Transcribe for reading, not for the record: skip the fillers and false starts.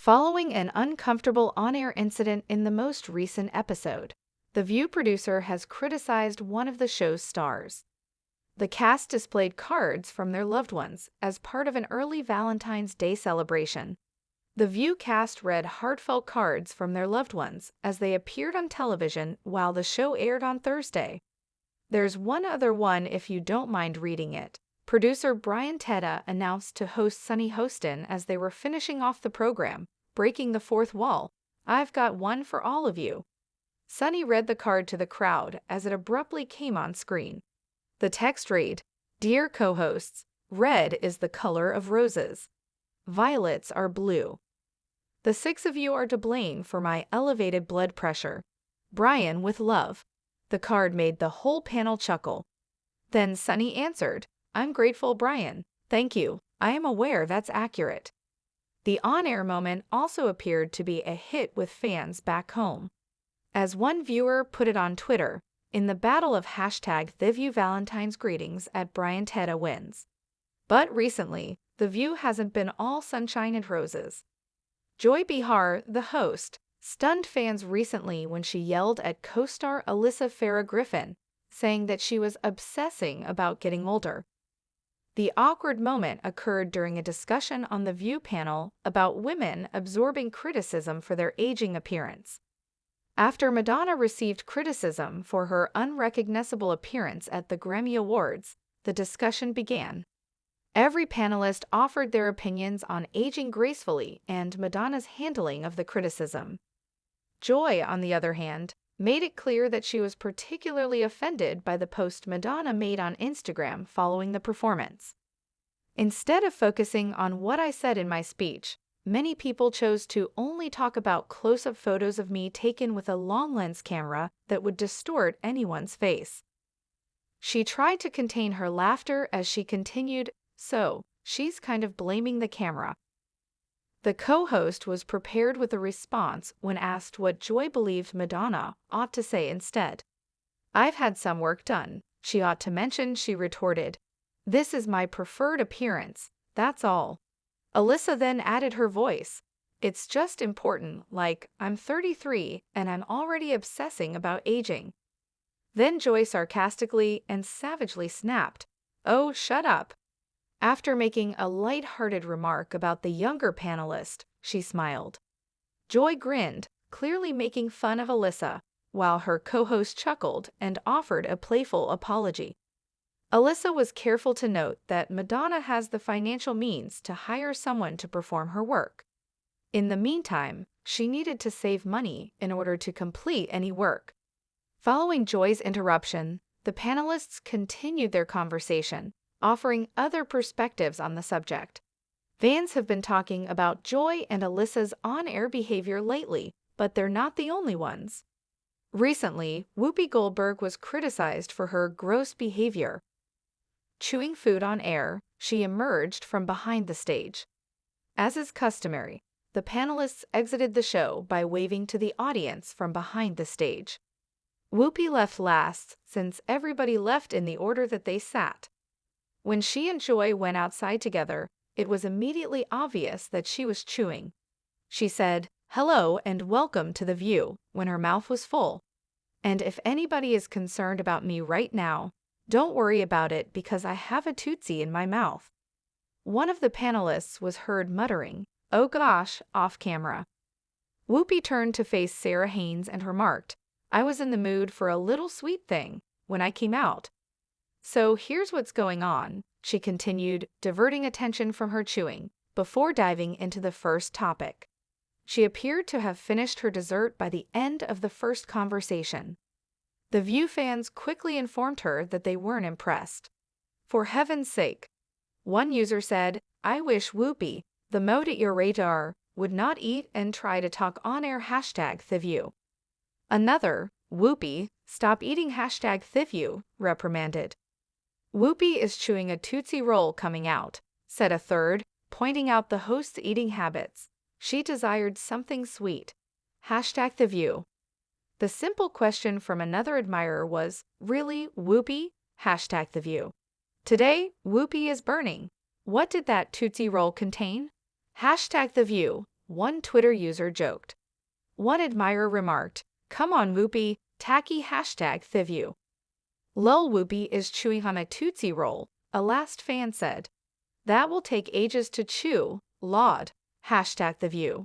Following an uncomfortable on-air incident in the most recent episode, The View producer has criticized one of the show's stars. The cast displayed cards from their loved ones as part of an early Valentine's Day celebration. The View cast read heartfelt cards from their loved ones as they appeared on television while the show aired on Thursday. "There's one other one if you don't mind reading it," producer Brian Tedda announced to host Sunny Hostin as they were finishing off the program, breaking the fourth wall. "I've got one for all of you." Sunny read the card to the crowd as it abruptly came on screen. The text read, "Dear co-hosts, red is the color of roses. Violets are blue. The 6 of you are to blame for my elevated blood pressure. Brian with love." The card made the whole panel chuckle. Then Sunny answered, "I'm grateful, Brian. Thank you. I am aware that's accurate." The on-air moment also appeared to be a hit with fans back home. As one viewer put it on Twitter, "In the battle of #TheViewValentine's greetings at Brian Tedda wins." But recently, The View hasn't been all sunshine and roses. Joy Behar, the host, stunned fans recently when she yelled at co-star Alyssa Farah Griffin, saying that she was obsessing about getting older. The awkward moment occurred during a discussion on The View panel about women absorbing criticism for their aging appearance. After Madonna received criticism for her unrecognizable appearance at the Grammy Awards, the discussion began. Every panelist offered their opinions on aging gracefully and Madonna's handling of the criticism. Joy, on the other hand, made it clear that she was particularly offended by the post Madonna made on Instagram following the performance. "Instead of focusing on what I said in my speech, many people chose to only talk about close-up photos of me taken with a long-lens camera that would distort anyone's face." She tried to contain her laughter as she continued, "So, she's kind of blaming the camera." The co-host was prepared with a response when asked what Joy believed Madonna ought to say instead. "I've had some work done. She ought to mention," she retorted. "This is my preferred appearance, that's all." Alyssa then added her voice. "It's just important, like, I'm 33 and I'm already obsessing about aging." Then Joy sarcastically and savagely snapped, "Oh, shut up." After making a light-hearted remark about the younger panelist, she smiled. Joy grinned, clearly making fun of Alyssa, while her co-host chuckled and offered a playful apology. Alyssa was careful to note that Madonna has the financial means to hire someone to perform her work. In the meantime, she needed to save money in order to complete any work. Following Joy's interruption, the panelists continued their conversation, offering other perspectives on the subject. Fans have been talking about Joy and Alyssa's on-air behavior lately, but they're not the only ones. Recently, Whoopi Goldberg was criticized for her gross behavior. Chewing food on air, she emerged from behind the stage. As is customary, the panelists exited the show by waving to the audience from behind the stage. Whoopi left last since everybody left in the order that they sat. When she and Joy went outside together, it was immediately obvious that she was chewing. She said, "Hello and welcome to The View," when her mouth was full. "And if anybody is concerned about me right now, don't worry about it because I have a Tootsie in my mouth." One of the panelists was heard muttering, "Oh gosh," off camera. Whoopi turned to face Sarah Haynes and remarked, "I was in the mood for a little sweet thing when I came out." "So here's what's going on," she continued, diverting attention from her chewing, before diving into the first topic. She appeared to have finished her dessert by the end of the first conversation. The View fans quickly informed her that they weren't impressed. "For heaven's sake," one user said, "I wish Whoopi, the mode at your radar, would not eat and try to talk on-air #TheView." Another, "Whoopi, stop eating #TheView," reprimanded. "Whoopi is chewing a Tootsie Roll coming out," said a third, pointing out the host's eating habits. "She desired something sweet. #TheView." The simple question from another admirer was, "Really, Whoopi? #TheView. Today, Whoopi is burning. What did that Tootsie Roll contain? #TheView, one Twitter user joked. One admirer remarked, "Come on, Whoopi, tacky #TheView." Lol, Whoopi is chewing on a Tootsie Roll, a last fan said. That will take ages to chew, laud, #TheView.